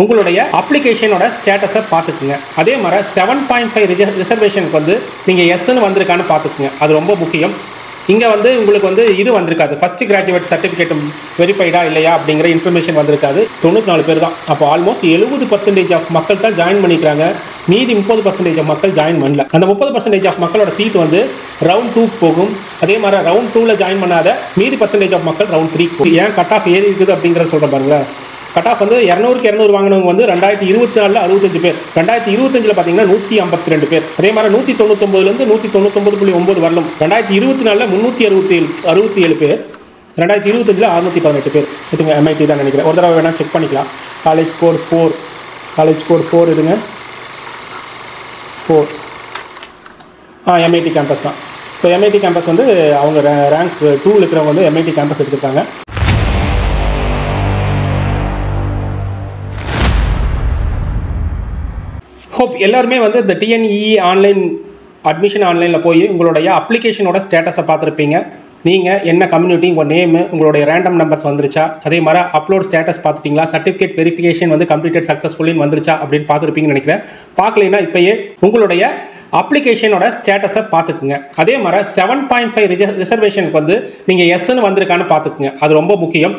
உங்களுடைய அப்ளிகேஷனோட ஸ்டேட்டஸை பார்த்துக்குங்க. அதே மாதிரி 7.5 ரிசர்வேஷனுக்கு வந்து நீங்கள் எஸ்ன்னு வந்திருக்கான்னு பார்த்துக்குங்க. அது ரொம்ப முக்கியம். இங்கே வந்து உங்களுக்கு வந்து இது வந்திருக்காது, ஃபஸ்ட்டு கிராஜுவேட் சர்டிஃபிகேட் வெரிஃபைடா இல்லையா அப்படிங்கிற இன்ஃபர்மேஷன் வந்திருக்காது. 94 பேர் தான். அப்போ ஆல்மோஸ்ட் 70% ஆஃப் மக்கள் தான் ஜாயின் பண்ணிக்கிறாங்க. மீதி 30% ஆஃப் மக்கள் ஜாயின் பண்ணல. அந்த 30% ஆஃப் மக்களோட சீட் வந்து ரவுண்ட் 2 போகும். அதே மாதிரி ரவுண்ட் 2ல் ஜாயின் பண்ணாத மீதி % ஆஃப் மக்கள் ரவுண்ட் 3 போகும். ஏன் கட் ஆஃப் ஏறி இருக்குது அப்படிங்கிறத சொல்கிறேன் பாருங்களேன். கட் ஆஃப் வந்து 200க்கு 200 வாங்கினவங்க வந்து 2024 65 பேர், 2025 பார்த்தீங்கன்னா 152 பேர். அதே மாதிரி 199லேருந்து 199.9 வரலும் 2024 367 பேர், 2025 618 பேர். இதுங்க MIT தான் நினைக்கிறேன். ஒரு தடவை வேணால் செக் பண்ணிக்கலாம். காலேஜ் கோட் 4 இதுங்க 4 MIT கேம்பஸ் தான். ஸோ MIT கேம்பஸ் வந்து அவங்க ரேங்க் 2 இருக்கிறவங்க வந்து MIT கேம்பஸ் எடுத்துருக்காங்க. ஹோப் எல்லாருமே வந்து இந்த TNEE ஆன்லைன் அட்மிஷன் ஆன்லைனில் போய் உங்களுடைய அப்ளிகேஷனோட ஸ்டேட்டஸை பார்த்துருப்பீங்க. நீங்கள் என்ன கம்யூனிட்டி, உங்கள் நேமு, உங்களுடைய ரேண்டம் நம்பர்ஸ் வந்துருச்சா, அதே மாதிரி அப்லோட் ஸ்டேட்டஸ் பார்த்துட்டிங்களா, சர்டிஃபிகேட் வெரிஃபிகேஷன் வந்து கம்ப்ளீட்டட் சக்ஸஸ்ஃபுல்லின்னு வந்துருச்சா அப்படின்னு பார்த்துருப்பீங்கன்னு நினைக்கிறேன். பார்க்கலைன்னா இப்போயே உங்களுடைய அப்ளிகேஷனோட ஸ்டேட்டஸை பார்த்துக்குங்க. அதே மாதிரி 7.5 ரிசர்வேஷனுக்கு வந்து நீங்கள் எஸ்ன்னு வந்திருக்கான்னு பார்த்துக்குங்க. அது ரொம்ப முக்கியம்.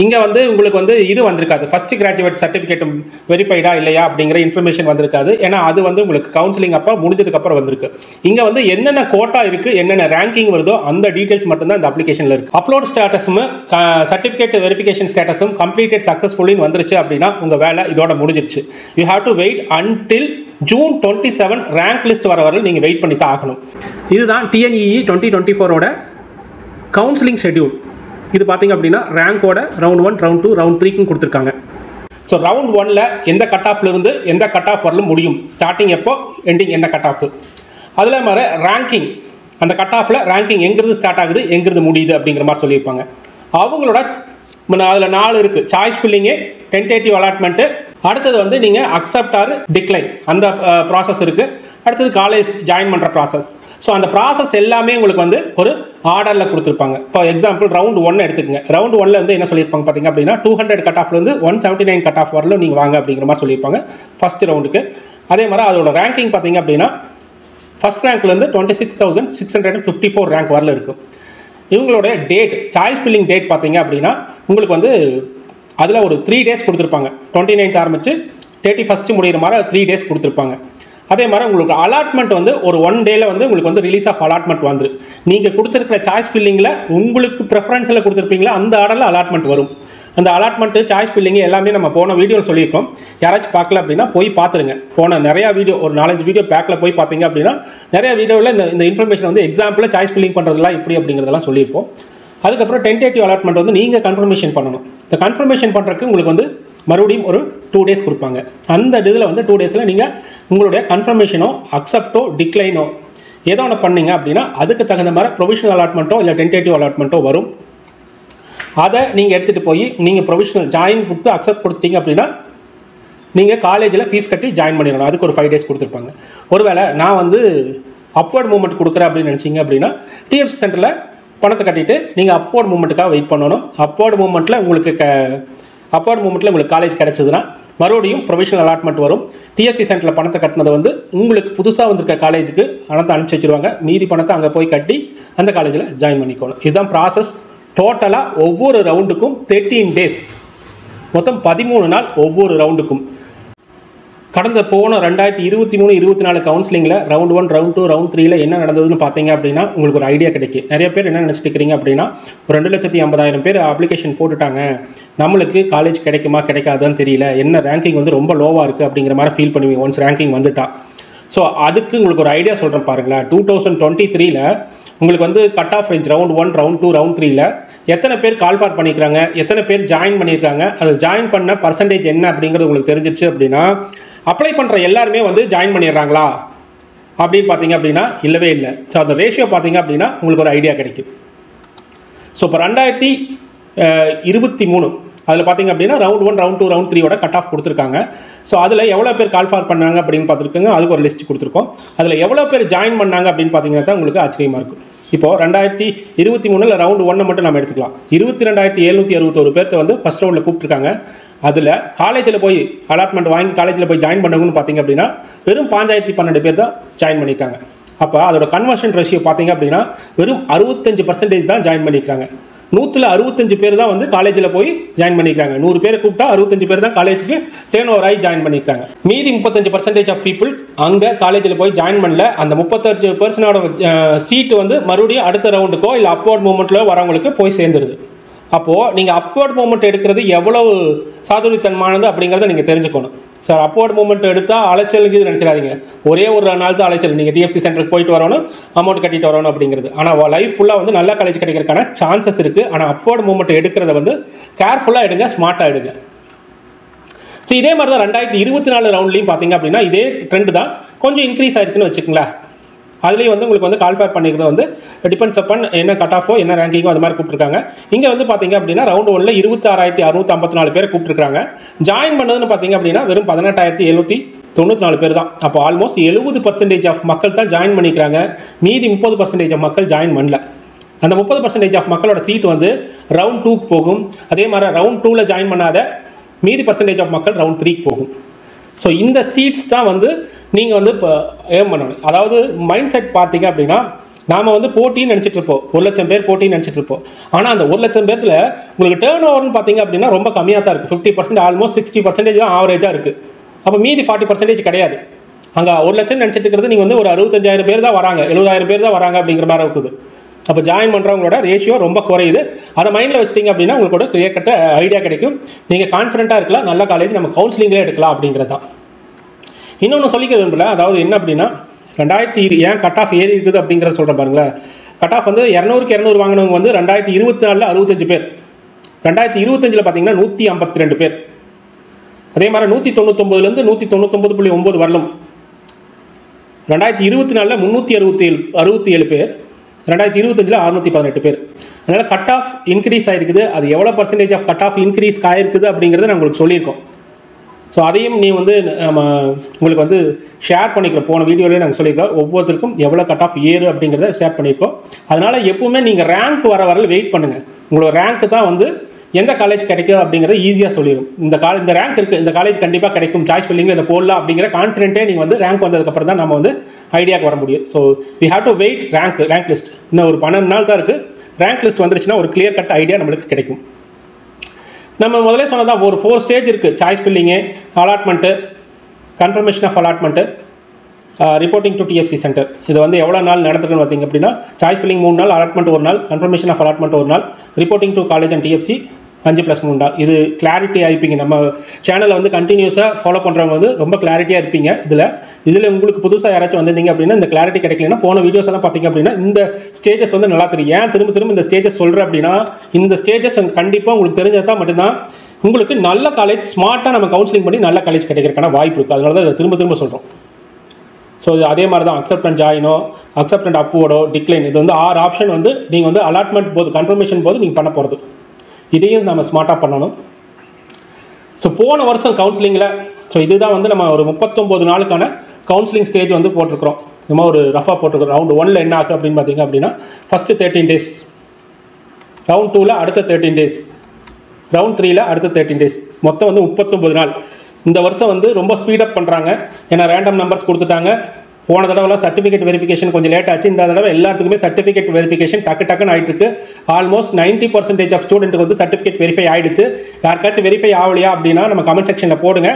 இங்கே வந்து உங்களுக்கு வந்து இது வந்திருக்காது, ஃபஸ்ட்டு கிராஜுவேட் சர்டிஃபிகேட் வெரிஃபைடா இல்லையா அப்படிங்கிற இன்ஃபர்மேஷன் வந்திருக்காது. ஏன்னா அது வந்து உங்களுக்கு கவுன்சிலிங் அப்போ முடிஞ்சதுக்கப்புறம் வந்திருக்கு. இங்கே வந்து என்னென்ன கோட்டா இருக்குது, என்னென்ன ரேங்கிங் வருதோ அந்த டீட்டெயில்ஸ் மட்டும்தான் இந்த அப்ளிகேஷனில் இருக்குது. அப்லோட் ஸ்டேட்டஸும் சர்டிஃபிகேட் வெரிஃபிகேஷன் ஸ்டேட்டஸும் கம்ப்ளீட்டட் சக்ஸஸ்ஃபுல்லின்னு வந்துருச்சு அப்படின்னா உங்கள் வேலை இதோட முடிஞ்சிருச்சு. You have to wait until June 27 rank list வர வரை நீங்கள் வெயிட் பண்ணி தான் ஆகணும். இதுதான் TNEE 2024ஓட கவுன்சிலிங் ஷெட்யூல். இது பார்த்தீங்க அப்படின்னா ரேங்கோட ரவுண்ட் 1, ரவுண்ட் 2, ரவுண்ட் 3க்கும் கொடுத்துருக்காங்க. ஸோ ரவுண்ட் 1ல் எந்த கட் ஆஃப்லேருந்து எந்த கட் ஆஃப் வரலும் முடியும், ஸ்டார்டிங் எப்போ, எண்டிங் என்ன கட் ஆஃப். அதில் மாதிரி ரேங்கிங், அந்த கட் ஆஃபில் ரேங்கிங் எங்கிருந்து ஸ்டார்ட் ஆகுது எங்கிருந்து முடியுது அப்படிங்கிற மாதிரி சொல்லியிருப்பாங்க. அவங்களோட அதில் 4 இருக்குது. சாய்ஸ் ஃபில்லிங்கு, டென்டேட்டிவ் அலாட்மெண்ட்டு, அடுத்தது வந்து நீங்கள் அக்செப்ட் ஆர் டிக்ளைன் அந்த ப்ராசஸ் இருக்குது. அடுத்தது காலேஜ் ஜாயின் பண்ணுற ப்ராசஸ். ஸோ அந்த ப்ராசஸ் எல்லாமே உங்களுக்கு வந்து ஒரு ஆர்டரில் கொடுத்துருப்பாங்க. இப்போ எக்ஸாம்பிள் ரவுண்ட் 1 எடுத்துக்கங்க. ரவுண்ட் 1ல் வந்து என்ன சொல்லியிருப்பாங்க பார்த்தீங்க அப்படின்னா 200 கட் ஆஃப்லேருந்து 179 கட் ஆஃப் வரலும் நீங்கள் வாங்க அப்படிங்கிற மாதிரி சொல்லியிருப்பாங்க ஃபஸ்ட் ரவுண்டுக்கு. அதே மாதிரி அதோட ரேங்கிங் பார்த்தீங்க அப்படின்னா ஃபஸ்ட் ரேங்க்லேருந்து 26,654 ரேங்க் வரல இருக்கும். இவங்களுடைய டேட், சாய்ஸ் ஃபில்லிங் டேட் பார்த்தீங்க அப்படின்னா உங்களுக்கு வந்து அதில் ஒரு 3 டேஸ் கொடுத்துருப்பாங்க. 29th ஆரம்பித்து 31st முடிகிற மாதிரி 3 டேஸ் கொடுத்துருப்பாங்க. அதே மாதிரி உங்களுக்கு அலாட்மெண்ட் வந்து ஒரு 1 டேயில் வந்து உங்களுக்கு வந்து ரிலீஸ் ஆஃப் அலாட்மெண்ட் வந்துரு. நீங்கள் கொடுத்துருக்கிற சாய்ஸ் ஃபில்லிங்கில் உங்களுக்கு ப்ரெஃபரன்ஸில் கொடுத்துருப்பீங்களா அந்த ஆர்டரில் அலாட்மெண்ட் வரும். அந்த அலாட்மெண்ட்டு, சாய்ஸ் ஃபில்லிங்கு எல்லாமே நம்ம போன வீடியோ சொல்லியிருக்கோம். யாராச்சும் பார்க்கல அப்படின்னா போய் பார்த்துருங்க. போன நிறையா வீடியோ, ஒரு 4-5 வீடியோ பேக்கில் போய் பார்த்தீங்க அப்படின்னா நிறையா வீடியோவில் இந்த இன்ஃபர்மேஷன் வந்து எக்ஸாம்பிளில் சாய்ஸ் ஃபில்லிங் பண்ணுறதுலாம் இப்படி அப்படிங்கிறதெல்லாம் சொல்லியிருப்போம். அதுக்கப்புறம் டென்டேட்டிவ் அலாட்மெண்ட் வந்து நீங்கள் கன்ஃபர்மேஷன் பண்ணணும். இந்த கன்ஃபர்மேஷன் பண்ணுறதுக்கு உங்களுக்கு வந்து மறுபடியும் ஒரு 2 டேஸ் கொடுப்பாங்க. அந்த இதில் வந்து 2 டேஸில் நீங்கள் உங்களுடைய கன்ஃபர்மேஷனோ அக்செப்டோ டிக்ளைனோ ஏதோ ஒன்று பண்ணீங்க அப்படின்னா அதுக்கு தகுந்த மாதிரி ப்ரொவிஷனல் அலாட்மெண்ட்டோ இல்லை டென்டேட்டிவ் அலாட்மெண்ட்டோ வரும். அதை நீங்கள் எடுத்துகிட்டு போய் நீங்கள் ப்ரொவிஷனல் ஜாயின் கொடுத்து அக்செப்ட் கொடுத்தீங்க அப்படின்னா நீங்கள் காலேஜில் ஃபீஸ் கட்டி ஜாயின் பண்ணிடணும். அதுக்கு ஒரு 5 டேஸ் கொடுத்துருப்பாங்க. ஒருவேளை நான் வந்து அப்வர்ட் மூவ்மெண்ட் கொடுக்குறேன் அப்படின்னு நினச்சிங்க அப்படின்னா TFC சென்டரில் பணத்தை கட்டிட்டு நீங்கள் அப்வர்ட் மூவ்மெண்ட்டுக்காக வெயிட் பண்ணணும். அப்வர்ட் மூவ்மெண்ட்டில் உங்களுக்கு காலேஜ் கிடச்சிதுன்னா மறுபடியும் ப்ரொவிஷனல் அலாட்மெண்ட் வரும். TFC சென்டரில் பணத்தை கட்டினது வந்து உங்களுக்கு புதுசாக வந்திருக்க காலேஜுக்கு பணத்தை அனுப்பிச்சி வச்சுருவாங்க. மீதி பணத்தை அங்கே போய் கட்டி அந்த காலேஜில் ஜாயின் பண்ணிக்கணும். இதுதான் ப்ராசஸ். டோட்டலாக ஒவ்வொரு ரவுண்டுக்கும் 13 டேஸ், மொத்தம் 13 நாள் ஒவ்வொரு ரவுண்டுக்கும். கடந்த போன 2023-24 கவுன்சிலிங்கில் ரவுண்ட் 1, ரவுண்ட் 2, ரவுண்ட் 3ல் என்ன நடந்ததுன்னு பார்த்தீங்க அப்படின்னா உங்களுக்கு ஒரு ஐடியா கிடைக்கும். நிறைய பேர் என்ன நினச்சிட்டு இருக்கிறீங்க அப்படின்னா 2,50,000 பேர் அப்ளிகேஷன் போட்டுட்டாங்க, நம்மளுக்கு காலேஜ் கிடைக்குமா கிடைக்காதுன்னு தெரியல, என்ன ரேங்கிங் வந்து ரொம்ப லோவாக இருக்குது அப்படிங்கிற மாதிரி ஃபீல் பண்ணுவீங்க ஒன்ஸ் ரேங்கிங் வந்துட்டா. ஸோ அதுக்கு உங்களுக்கு ஒரு ஐடியா சொல்கிறேன் பாருங்களேன். 2023ல் உங்களுக்கு வந்து cut off range round 1, round 2, round 3ல் எத்தனை பேர் கால்ஃபார் பண்ணியிருக்காங்க, எத்தனை பேர் ஜாயின் பண்ணியிருக்காங்க, அது ஜாயின் பண்ண பர்சன்டேஜ் என்ன அப்படிங்கிறது உங்களுக்கு தெரிஞ்சிச்சு அப்படின்னா அப்ளை பண்ணுற எல்லாருமே வந்து ஜாயின் பண்ணிடுறாங்களா அப்படின்னு பார்த்தீங்க அப்படின்னா இல்லவே இல்லை. ஸோ அந்த ரேஷியோ பார்த்தீங்க அப்படின்னா உங்களுக்கு ஒரு ஐடியா கிடைக்கும். ஸோ இப்போ 2023 அதில் பார்த்தீங்க அப்படின்னா ரவுண்ட் 1, ரவுண்ட் 2, ரவுண்ட் 3யோட கட் ஆஃப் கொடுத்துருக்காங்க. ஸோ அதில் எவ்வளோ பேர் கால்ஃபார் பண்ணாங்க அப்படின்னு பார்த்துருக்கோங்க. அதுக்கு ஒரு லிஸ்ட் கொடுத்துருக்கோம். அதில் எவ்வளோ பேர் ஜாயின் பண்ணாங்க அப்படின்னு பார்த்தீங்கன்னா தான் உங்களுக்கு ஆச்சரியமாக இருக்கும். இப்போ 2023 ரவுண்டு 1 மட்டும் நம்ம எடுத்துக்கலாம். 22,761 பேர்த்த வந்து ஃபர்ஸ்ட் ரவுண்டில் கூப்பிட்டுருக்காங்க. அதில் காலேஜில் போய் அலாட்மெண்ட் வாங்கி காலேஜில் போய் ஜாயின் பண்ணவங்கன்னு பார்த்தீங்க அப்படின்னா வெறும் 5,012 பேர் தான் ஜாயின் பண்ணியிருக்காங்க. அப்போ அதோட கன்வர்ஷன் ரேஷியோ பார்த்தீங்க அப்படின்னா வெறும் 65% தான் ஜாயின் பண்ணியிருக்காங்க. 165 பேர் தான் வந்து காலேஜில் போய் ஜாயின் பண்ணியிருக்காங்க. 100 பேர் கூப்பிட்டா 65 பேர் தான் காலேஜுக்கு டேர்ன் ஓவர் ஆகி ஜாயின் பண்ணியிருக்காங்க. மீதி 35% ஆஃப் பீப்புள் அங்கே காலேஜில் போய் ஜாயின் பண்ணல. அந்த 35% சீட்டு வந்து மறுபடியும் அடுத்த ரவுண்டுக்கோ இல்லை அப்வர்ட் மூவ்மெண்ட்டில் வரவங்களுக்கு போய் சேர்ந்துருது. அப்போது நீங்கள் அப்வர்ட் மூவ்மெண்ட் எடுக்கிறது எவ்வளவு சாதுரியத்தன்மானது அப்படிங்கிறத நீங்கள் தெரிஞ்சுக்கணும். சார் அப்வர்ட் மூவ்மெண்ட் எடுத்தால் அலைச்சலுக்கு நினச்சிடாதீங்க. ஒரே ஒரு நாள் தான் அலைச்சல். நீங்கள் டிஎஃப்சி சென்டருக்கு போயிட்டு வரணும், அமௌண்ட் கட்டிட்டு வரணும் அப்படிங்கிறது. ஆனால் லைஃப் ஃபுல்லாக வந்து நல்ல காலேஜ் கிடைக்கிறதுக்கான சான்சஸ் இருக்குது. ஆனால் அப்வர்ட் மூவ்மெண்ட் எடுக்கிறத வந்து கேர்ஃபுல்லாக எடுங்க, ஸ்மார்ட்டாக எடுங்க. ஸோ இதே மாதிரி தான் 2024 ரவுண்ட்லையும் பார்த்தீங்க அப்படின்னா இதே ட்ரெண்ட் தான் கொஞ்சம் இன்க்ரீஸ் ஆயிருக்குன்னு வச்சுக்கோங்களேன். அதுலேயும் வந்து உங்களுக்கு வந்து கால்ஃபேர் பண்ணிக்கிறது வந்து டிபெண்ட்ஸ் அப்பான் என்ன கட் ஆஃபோ என்ன ரேங்கிங்கோ அது மாதிரி கூப்பிட்டுருக்காங்க. இங்கே வந்து பார்த்தீங்க அப்படின்னா ரவுண்ட் 1ல் 26,654 பேர் கூப்பிட்டுருக்காங்க. ஜாயின் பண்ணதுன்னு பார்த்தீங்க அப்படின்னா வெறும் 18,794 பேர் தான். அப்போ ஆல்மோஸ்ட் 70% ஆஃப் மக்கள் தான் ஜாயின் பண்ணிக்கிறாங்க. மீதி 30% ஆஃப் மக்கள் ஜாயின் பண்ணல. அந்த 30% ஆஃப் மக்களோட சீட் வந்து ரவுண்ட் 2க்கு போகும். அதே மாதிரி ரவுண்ட் 2ல் ஜாயின் பண்ணாத மீதி பர்சன்டேஜ் ஆஃப் மக்கள் ரவுண்ட் 3க்கு போகும். ஸோ இந்த சீட்ஸ் தான் வந்து நீங்கள் வந்து இப்போ ஏம் பண்ணணும். அதாவது மைண்ட் செட் பார்த்தீங்க அப்படின்னா நாம் வந்து போட்டின்னு நினச்சிட்டு இருப்போம். 1,00,000 பேர் போட்டின்னு நினச்சிட்டு இருப்போம். ஆனால் அந்த 1,00,000 பேர்த்தில் உங்களுக்கு டேர்ன் ஓவர்னு பார்த்தீங்க அப்படின்னா ரொம்ப கம்மியாக தான் இருக்குது. 50% ஆல்மோஸ்ட் 60% தான் ஆவரேஜாக இருக்குது. அப்போ மீதி 40% கிடையாது. அங்கே 1,00,000 நினச்சிட்டு இருக்கிறது நீங்கள் வந்து ஒரு 65,000 பேர் தான் வராங்க, 70,000 பேர் தான் வராங்க அப்படிங்கிற மாதிரி இருக்குது. அப்போ ஜாயின் பண்ணுறவங்களோட ரேஷியோ ரொம்ப குறையுது. அதை மைண்டில் வச்சுட்டிங்க அப்படின்னா உங்களுக்கு ஒரு கிளியர் கட்ட ஐடியா கிடைக்கும். நீங்கள் கான்ஃபிடென்ட்டாக இருக்கலாம், நல்ல காலேஜ் நம்ம கவுன்சிலிங்லேயே எடுக்கலாம் அப்படிங்கிறது தான். இன்னொன்று சொல்லிக்க விரும்பல. அதாவது என்ன அப்படின்னா 2020 ஏன் கட் ஆஃப் ஏறி இருக்குது அப்படிங்கிறத சொல்கிறேன் பாருங்களேன். கட் ஆஃப் வந்து 200க்கு 200 வாங்கினவங்க வந்து 2024 65 பேர், 2025 பார்த்தீங்கன்னா 152 பேர். அதே மாதிரி 199லேருந்து 199.9 வரலும். 2024 367 பேர், 2025 618 பேர். அதனால் கட் ஆஃப் இன்க்ரீஸ் ஆகிருக்குது. அது எவ்வளோ percentage of cut off increase ஆகிருக்குது அப்படிங்கிறத நான் உங்களுக்கு சொல்லியிருக்கோம். ஸோ அதையும் நீ வந்து நம்ம உங்களுக்கு வந்து ஷேர் பண்ணிக்கிறோம். போன வீடியோலேயே நாங்கள் சொல்லியிருக்கோம் ஒவ்வொருத்தருக்கும் எவ்வளோ கட் ஆஃப் ஏறு அப்படிங்கிறத ஷேர் பண்ணியிருக்கோம். அதனால் எப்பவுமே நீங்கள் ரேங்க் வரல வெயிட் பண்ணுங்கள். உங்களோட ரேங்க்கு தான் வந்து எந்த காலேஜ் கிடைக்கும் அப்படிங்கிறத ஈஸியாக சொல்லிடும். இந்த ரேங்க் இருக்குது, இந்த காலேஜ் கண்டிப்பாக கிடைக்கும், சாய்ஸ் ஃபில்லிங்கில் இதை போடலாம் அப்படிங்கிற கான்ஃபிடென்ட்டே நீங்கள் வந்து ரேங்க் வந்ததுக்கப்புறம் தான் நம்ம வந்து ஐடியாவுக்கு வர முடியும். So we have to wait rank list. இன்னும் ஒரு 12 நாள் தான் இருக்குது. ரேங்க் லிஸ்ட் வந்துருச்சுன்னா ஒரு கிளியர் கட் ஐடியா நம்மளுக்கு கிடைக்கும். நம்ம முதலே சொன்னதான் ஒரு 4 ஸ்டேஜ் இருக்குது. Choice filling, allotment, confirmation of allotment, reporting to TFC centre. இது வந்து எவ்வளோ நாள் நடத்துக்குன்னு பார்த்தீங்க அப்படின்னா சாய்ஸ் ஃபில்லிங் 3 நாள், அலாட்மெண்ட் 1 நாள், கன்ஃபர்மேஷன் ஆஃப் அலாட்மெண்ட் 1 நாள், reporting to college and DFC 5+3 நாள். இது கிளாரிட்டியாக இருப்பீங்க. நம்ம சேனலை வந்து கண்டினியூஸாக ஃபாலோ பண்ணுறவங்க வந்து ரொம்ப கிளாரிட்டியாக இருப்பீங்க. இதில் உங்களுக்கு புதுசாக யாராச்சும் வந்திருந்தீங்க அப்படின்னா இந்த கிளாரிட்டி கிடைக்கலன்னா போன வீடியோஸ் எல்லாம் பார்த்தீங்க அப்படின்னா இந்த ஸ்டேஜஸ் வந்து நல்லா தெரியும். ஏன் திரும்ப இந்த ஸ்டேஜஸ் சொல்கிறேன் அப்படின்னா இந்த ஸ்டேஜஸ் கண்டிப்பாக உங்களுக்கு தெரிஞ்சதான் மட்டும்தான் உங்களுக்கு நல்ல காலேஜ் ஸ்மார்ட்டாக நம்ம கவுன்சிலிங் பண்ணி நல்ல காலேஜ் கிடைக்கிறதுக்கான வாய்ப்பு இருக்குது. அதனால தான் இதை திரும்ப சொல்கிறோம். ஸோ அதே மாதிரி தான் accept and join, accept and upward, decline, இது வந்து 6 ஆப்ஷன் வந்து நீங்கள் வந்து அலாட்மெண்ட் போது கன்ஃபர்மேஷன் போது நீங்கள் பண்ண போகிறது. இதையும் நம்ம ஸ்மார்ட்டாக பண்ணணும். ஸோ போன வருஷம் கவுன்சிலிங்கில் இதுதான் வந்து நம்ம ஒரு 39 நாளுக்கான கவுன்சிலிங் ஸ்டேஜ் வந்து போட்டிருக்கிறோம். நம்ம ஒரு ரஃபாக போட்டிருக்கிறோம். ரவுண்ட் 1ல் என்ன ஆகும் அப்படின்னு பார்த்தீங்க அப்படின்னா ஃபஸ்ட்டு 13 டேஸ், ரவுண்ட் 2ல் அடுத்த 13 டேஸ், ரவுண்ட் 3ல் அடுத்த 13 டேஸ், மொத்தம் வந்து 39 நாள். இந்த வருஷம் வந்து ரொம்ப ஸ்பீடப் பண்ணுறாங்க. ஏன்னா ரேண்டம் நம்பர்ஸ் கொடுத்துட்டாங்க. போன தடவைலாம் சர்டிஃபிகேட் வெரிஃபிகேஷன் கொஞ்சம் லேட் ஆச்சு. இந்த தடவை எல்லாத்துக்குமே சர்டிஃபிகேட் வெரிஃபிகேஷன் டக்குன்னு ஆகிட்டு இருக்கு. ஆல்மோஸ்ட் 90% ஆஃப் ஸ்டூடெண்ட்டுக்கு வந்து சர்டிஃபிகேட் வெரிஃபை ஆகிடுச்சு. யாருக்காச்சும் வெரிஃபை ஆகலையா அப்படின்னா நம்ம கமெண்ட் செக்ஷனில் போடுங்க.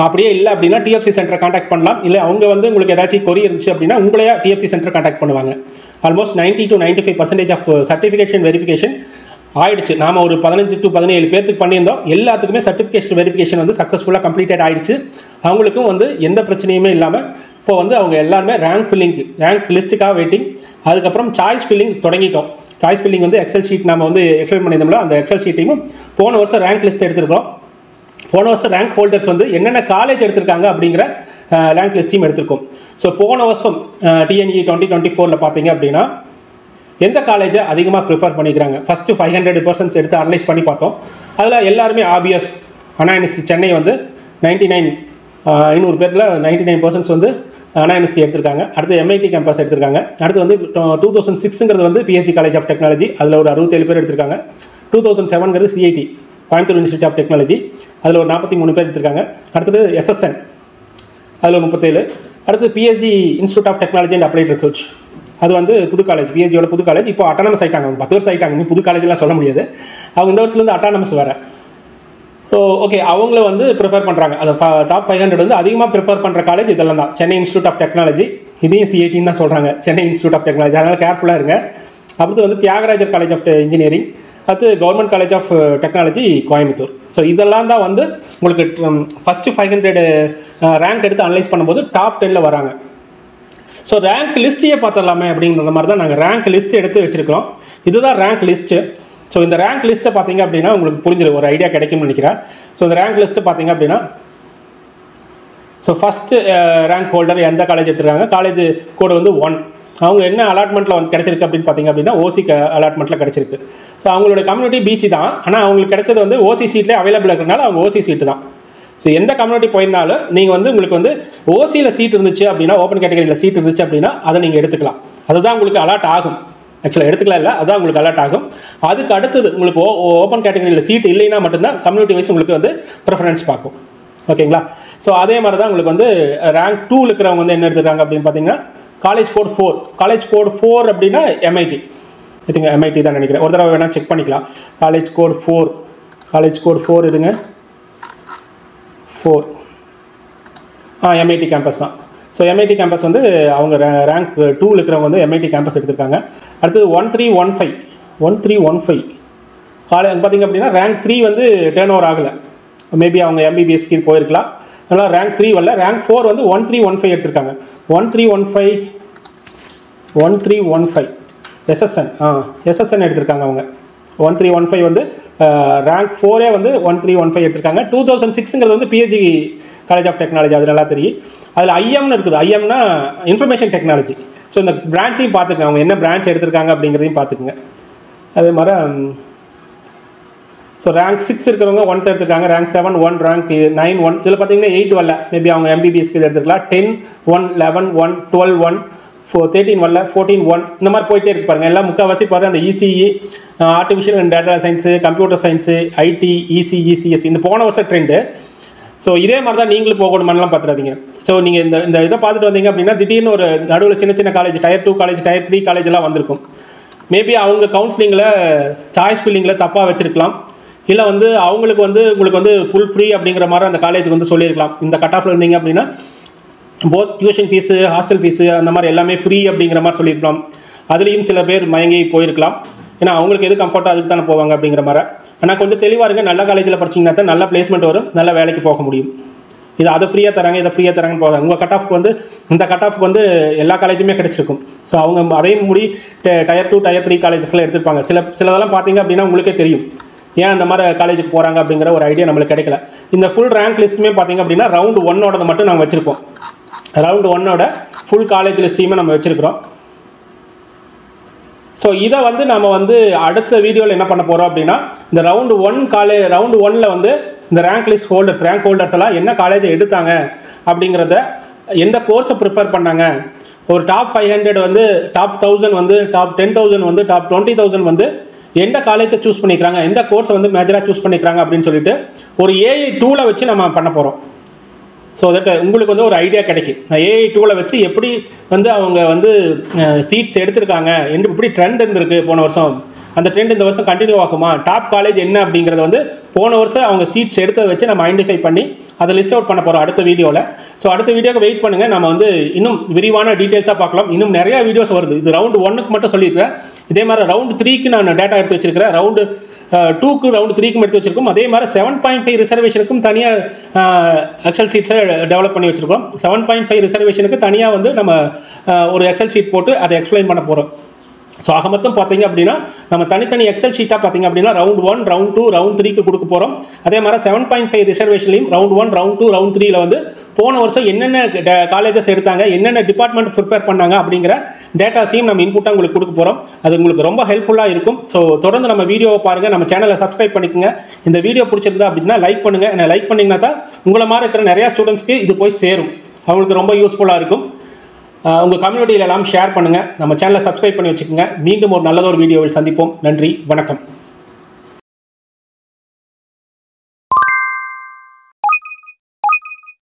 அப்படியே இல்லை அப்படின்னா டிஎஃப்சி சென்டரை கான்டாக்ட் பண்ணலாம். இல்லை அவங்க வந்து உங்களுக்கு ஏதாச்சும் கொரி இருந்துச்சு அப்படின்னா உங்களையா டிஎஃப்சி சென்டர் கான்டாக்ட் பண்ணுவாங்க. Almost 90 to 95% of certification verification ஆயிடுச்சு. நாம் ஒரு 15 to 17 பேருக்கு பண்ணியிருந்தோம். எல்லாத்துக்குமே சர்டிஃபிகேஷன் வெரிஃபிகேஷன் வந்து சக்ஸஸ்ஃபுல்லாக கம்ப்ளீட்டட் ஆயிடுச்சு. அவங்களுக்கும் வந்து எந்த பிரச்சனையுமே இல்லாமல் இப்போ வந்து அவங்க எல்லாருமே ரேங்க் லிஸ்ட்டுக்காக வெயிட்டிங். அதுக்கப்புறம் சாய்ஸ் ஃபில்லிங் தொடங்கிட்டோம். சாய்ஸ் ஃபில்லிங் வந்து எக்ஸல் ஷீட் நம்ம வந்து எக்ஸ்பிளைன் பண்ணியிருந்தோம்ல, அந்த எக்ஸல் ஷீட்டையும் போன வருஷம் ரேங்க் லிஸ்ட் எடுத்துருக்கோம். போன வருஷம் ரேங்க் ஹோல்டர்ஸ் வந்து என்னென்ன காலேஜ் எடுத்திருக்காங்க அப்படிங்கிற ரேங்க் லிஸ்ட்டையும் எடுத்திருக்கோம். ஸோ போன வருஷம் டிஎன்இ 2024 பார்த்தீங்க அப்படின்னா எந்த காலேஜை அதிகமாக ப்ரிஃபர் பண்ணிக்கிறாங்க ஃபஸ்ட்டு 500% எடுத்து அனலைஸ் பண்ணி பார்த்தோம். அதில் எல்லாருமே ஆபிஎஸ், அண்ணா யூனிவர்சிட்டி சென்னை வந்து 99 500 பேரில் 99% வந்து அண்ணா யூனிவர்சிட்டி எடுத்திருக்காங்க. அடுத்து MIT கேம்பஸ் எடுத்திருக்காங்க. அடுத்து வந்து 2006ங்கிறது வந்து PSG காலேஜ் ஆஃப் டெக்னாலஜி, அதில் ஒரு 67 பேர் எடுத்திருக்காங்க. 2007ங்கிறது CIT Coimbatore institute of technology, அதில் ஒரு 43 பேர் எடுத்திருக்காங்க. அடுத்தது SSN, அதில் ஒரு 37. அடுத்து PSG institute of technology and applied research, அது வந்து புது காலேஜ், PSG-யோட புது காலேஜ். இப்போ அட்டானமஸ் ஆகிட்டாங்க, 10 வருஷம் ஆகிட்டாங்க. இன்னும் புது காலேஜ்லாம் சொல்ல முடியாது. அவங்க இந்த வருஷத்துலேருந்து அட்டானமஸ் வேறு. ஸோ ஓகே, அவங்கள வந்து ப்ரிஃபர் பண்ணுறாங்க. அது டாப் 500 வந்து அதிகமாக ப்ரிஃபர் பண்ணுற காலேஜ் இதெல்லாம் தான். சென்னை இன்ஸ்டியூட் ஆஃப் டெக்னாலஜி, இதையும் CIT தான் சொல்கிறாங்க, சென்னை இன்ஸ்டியூட் ஆஃப் டெக்னாலஜி. அதனால் கேர்ஃபுல்லாக இருங்க. அடுத்து வந்து தியாகராஜர் காலேஜ் ஆஃப் இன்ஜினியரிங், அடுத்து government college of technology Coimbatore. So இதெல்லாம் தான் வந்து உங்களுக்கு ஃபஸ்ட்டு 500 ரேங்க் எடுத்து அனலைஸ் பண்ணும்போது டாப் 10ல் வராங்க. ஸோ ரேங்க் லிஸ்ட்டையே பார்த்துடலாமே அப்படிங்கிற மாதிரி தான் நாங்கள் ரேங்க் லிஸ்ட் எடுத்து வச்சுருக்கோம். இதுதான் ரேங்க் லிஸ்ட்டு. ஸோ இந்த ரேங்க் லிஸ்ட்டை பார்த்தீங்க அப்படின்னா உங்களுக்கு புரிஞ்சிடும், ஒரு ஐடியா கிடைக்கும்னு நினைக்கிறேன். ஸோ இந்த ரேங்க் லிஸ்ட்டு பார்த்தீங்க அப்படின்னா, ஸோ ஃபஸ்ட்டு ரேங்க் ஹோல்டர் எந்த காலேஜ் எடுத்துருக்காங்க, காலேஜ் கோடு வந்து 1, அவங்க என்ன அலாட்மெண்ட்டில் வந்து கிடச்சிருக்கு அப்படின்னு பார்த்தீங்க அப்படின்னா OC அலாட்மெண்ட்டில் கிடச்சிருக்கு. ஸோ அவங்களோட கம்யூனிட்டி BC தான், ஆனால் அவங்களுக்கு கிடைச்சது வந்து OC சீட்லேயே அவைலபிள் இருக்கிறனால அவங்க OC சீட்டு தான். ஸோ எந்த கம்யூனிட்டி போயிருந்தாலும் நீங்கள் வந்து உங்களுக்கு வந்து OCயில் சீட் இருந்துச்சு அப்படின்னா, ஓப்பன் கேட்டகரியில் சீட் இருந்துச்சு அப்படின்னா அதை நீங்கள் எடுத்துக்கலாம். அதுதான் உங்களுக்கு அலாட் ஆகும். ஆக்சுவலாக எடுத்துக்கலாம் இல்லை, அதுதான் உங்களுக்கு அலாட் ஆகும். அதுக்கு அடுத்தது உங்களுக்கு ஓப்பன் கேட்டகரியில் சீட் இல்லைன்னா மட்டும்தான் கம்யூனிட்டி வைஸ் உங்களுக்கு வந்து ப்ரிஃபரன்ஸ் பார்க்கும். ஓகேங்களா? ஸோ அதே மாதிரி தான் உங்களுக்கு வந்து ரேங்க் 2 இருக்கிறவங்க வந்து என்ன எடுத்துருக்காங்க அப்படின்னு பார்த்தீங்கன்னா, காலேஜ் கோட் 4. காலேஜ் கோட் 4 அப்படின்னா MIT, இதுங்க MIT தான் நினைக்கிறேன். ஒரு தடவை வேணால் செக் பண்ணிக்கலாம். காலேஜ் கோட் 4, காலேஜ் கோட் 4 இதுங்க 4. MIT கேம்பஸ் தான். ஸோ MIT கேம்பஸ் வந்து அவங்க ரேங்க் 2 இருக்கிறவங்க வந்து MIT கேம்பஸ் எடுத்திருக்காங்க. அடுத்தது 1315 காலேஜ் பார்த்திங்க அப்படின்னா ரேங்க் 3 வந்து டேர்ன் ஓவர் ஆகலை. மேபி அவங்க MBBS கீழ் போயிருக்கலாம். அதனால் ரேங்க் 3 வரல. ரேங்க் 4 வந்து 1315 எடுத்திருக்காங்க. 1315 SSN எடுத்திருக்காங்க அவங்க. 1315 வந்து ரேங்க் 4 வந்து 1315 எடுத்திருக்காங்க. 2006ங்கிறது வந்து PSG காலேஜ் ஆஃப் டெக்னாலஜி, அது நல்லா தெரியும். அதில் IMன்னு இருக்குது. IMனா இன்ஃபர்மேஷன் டெக்னாலஜி. ஸோ இந்த பிரான்ச்சையும் பார்த்துக்கங்க, அவங்க என்ன பிரான்ச் எடுத்திருக்காங்க அப்படிங்கிறதையும் பார்த்துக்குங்க. அதே மாதிரி ஸோ ரேங்க் 6 இருக்கிறவங்க 1 எடுத்துருக்காங்க. Rank 7 1, rank 9 1. இதில் பார்த்தீங்கன்னா 8 வரல. மேபி அவங்க MBBSக்கு எடுத்துக்கலாம். 10 1, 11 1, 12 1, 13 வரல, 14 1, இந்த மாதிரி போயிட்டே இருப்பாருங்க. எல்லாம் முக்கால்வாசி பாருங்க அந்த ECE, artificial and data science, computer science, IT, ECE, CS இந்த போன வருஷம் ட்ரெண்டு. ஸோ இதே மாதிரி தான் நீங்களும் போகணுமானலாம் பார்த்துறாதீங்க. ஸோ நீங்கள் இந்த இதை பார்த்துட்டு வந்தீங்க அப்படின்னா திடீர்னு ஒரு நடுவில் சின்ன college, tier 2 college, tier 3 college எல்லாம் வந்திருக்கும். மேபி அவங்க கவுன்சிலிங்கில் சாய்ஸ் ஃபில்லிங்கில் தப்பாக வச்சுருக்கலாம். இல்லை வந்து அவங்களுக்கு வந்து உங்களுக்கு வந்து ஃபுல் ஃப்ரீ அப்படிங்கிற மாதிரி அந்த காலேஜுக்கு வந்து சொல்லியிருக்கலாம். இந்த கட் ஆஃபில் இருந்தீங்க அப்படின்னா both tuition fees, hostel fees அந்த மாதிரி எல்லாமே ஃப்ரீ அப்படிங்கிற மாதிரி சொல்லியிருக்கலாம். அதுலேயும் சில பேர் மயங்கி போயிருக்கலாம். ஏன்னா அவங்களுக்கு எது கம்ஃபர்ட்டோ அதுக்கு தானே போவாங்க அப்படிங்கிற மாதிரி. ஆனால் கொஞ்சம் தெளிவாக இருங்க. நல்ல காலேஜில் படிச்சிங்கன்னா தான் நல்ல பிளேஸ்மெண்ட் வரும், நல்ல வேலைக்கு போக முடியும். இது அதை ஃப்ரீயாக தராங்க, இதை ஃப்ரீயாக தராங்கன்னு போவாங்க. உங்கள் கட் ஆஃப்க்கு வந்து இந்த கட் ஆஃப்க்கு வந்து எல்லா காலேஜுமே கிடச்சிருக்கும். ஸோ அவங்க அதையும் முடி டயர் 2 டயர் 3 காலேஜஸ்லாம் எடுத்துருப்பாங்க. சிலதெல்லாம் பார்த்தீங்க அப்படின்னா உங்களுக்கே தெரியும் ஏன் அந்த மாதிரி காலேஜுக்கு போகிறாங்க அப்படிங்கிற ஒரு ஐடியா நம்மளுக்கு கிடைக்கல. இந்த ஃபுல் ரேங்க் லிஸ்ட்டுமே பார்த்தீங்க அப்படின்னா ரவுண்ட் 1ஓடது மட்டும் நாங்கள் வச்சுருக்கோம். ரவுண்ட் 1ஓட ஃபுல் காலேஜ் லிஸ்ட்டையுமே நம்ம வச்சுருக்கிறோம். ஸோ இதை வந்து நம்ம வந்து அடுத்த வீடியோவில் என்ன பண்ண போகிறோம் அப்படின்னா, இந்த ரவுண்ட் 1ல் வந்து இந்த ரேங்க் ஹோல்டர்ஸ் எல்லாம் என்ன காலேஜை எடுத்தாங்க அப்படிங்கிறத, எந்த கோர்ஸை ப்ரிஃபர் பண்ணாங்க, ஒரு டாப் 500 வந்து டாப் 1000 வந்து டாப் 10,000 வந்து டாப் 20,000 வந்து எந்த காலேஜை சூஸ் பண்ணிக்கிறாங்க, எந்த கோர்ஸை வந்து மேஜராக சூஸ் பண்ணிக்கிறாங்க அப்படின்னு சொல்லிட்டு ஒரு AI டூலை வச்சு நம்ம பண்ண போகிறோம். ஸோ தட் உங்களுக்கு வந்து ஒரு ஐடியா கிடைக்கும். AI டூலை வச்சு எப்படி வந்து அவங்க வந்து சீட்ஸ் எடுத்திருக்காங்க, எப்படி ட்ரெண்ட் இருந்திருக்கு போன வருஷம், அந்த ட்ரெண்ட் இந்த வருஷம் கண்டினியூ ஆகுமா, டாப் காலேஜ் என்ன அப்படிங்கிறத வந்து போன வருஷம் அவங்க சீட்ஸ் எடுத்ததை வச்சு நம்ம ஐடென்டிஃபை பண்ணி அதை லிஸ்ட் அவுட் பண்ண போகிறோம் அடுத்த வீடியோவில். ஸோ அடுத்த வீடியோக்கு வெயிட் பண்ணுங்கள். நம்ம வந்து இன்னும் விரிவான டீட்டெயில்ஸாக பார்க்கலாம். இன்னும் நிறையா வீடியோஸ் வருது. இது ரவுண்ட் 1க்கு மட்டும் சொல்லியிருக்கிறேன். இதே மாதிரி ரவுண்ட் 3க்கு நான் டேட்டா எடுத்து வச்சிருக்கிறேன். ரவுண்டு 2க்கு ரவுண்ட் 3க்கும் எடுத்து வச்சிருக்கோம். அதே மாதிரி 7.5 ரிசர்வேஷனுக்கும் தனியாக எக்ஸல் சீட்ஸை டெவலப் பண்ணி வச்சிருக்கோம். 7.5 ரிசர்வேஷனுக்கு தனியாக வந்து நம்ம ஒரு எக்ஸல் ஷீட் போட்டு அதை எக்ஸ்பிளைன் பண்ண போகிறோம். ஸோ ஆக மொத்தம் பார்த்தீங்க அப்படின்னா நம்ம தனித்தனி எக்ஸல் ஷீட்டாக பார்த்தீங்க அப்படின்னா ரவுண்ட் 1, ரவுண்ட் 2, ரவுண்ட் 3க்கு கொடுக்க போகிறோம். அதே மாதிரி 7.5 ரிசர்வேஷன்லையும் ரவுண்ட் 1, ரவுண்ட் 2, ரவுண்ட் 3ல வந்து போன வருஷம் என்னென்ன காலேஜஸ் எடுத்தாங்க, என்னென்ன டிபார்ட்மெண்ட் ப்ரிப்பேர் பண்ணாங்க அப்படிங்கிற டேட்டாஸையும் நம்ம இன்புட்டாக உங்களுக்கு கொடுக்க போகிறோம். அது உங்களுக்கு ரொம்ப ஹெல்ப்ஃபுல்லாக இருக்கும். ஸோ தொடர்ந்து நம்ம வீடியோவை பாருங்கள், நம்ம சேனலை சப்ஸ்கிரைப் பண்ணிக்கோங்க. இந்த வீடியோ பிடிச்சிருந்தா அப்படின்னா லைக் பண்ணுங்கள். லைக் பண்ணிங்கன்னா தான் உங்களை மாதிரி இருக்கிற நிறையா ஸ்டூடெண்ட்ஸ்க்கு இது போய் சேரும், அவங்களுக்கு ரொம்ப யூஸ்ஃபுல்லாக இருக்கும். உங்கள் கம்யூனிட்டியில எல்லாம் ஷேர் பண்ணுங்கள். நம்ம சேனலை சப்ஸ்கிரைப் பண்ணி வச்சுக்கோங்க. மீண்டும் ஒரு நல்லதொரு வீடியோவில் சந்திப்போம். நன்றி, வணக்கம்.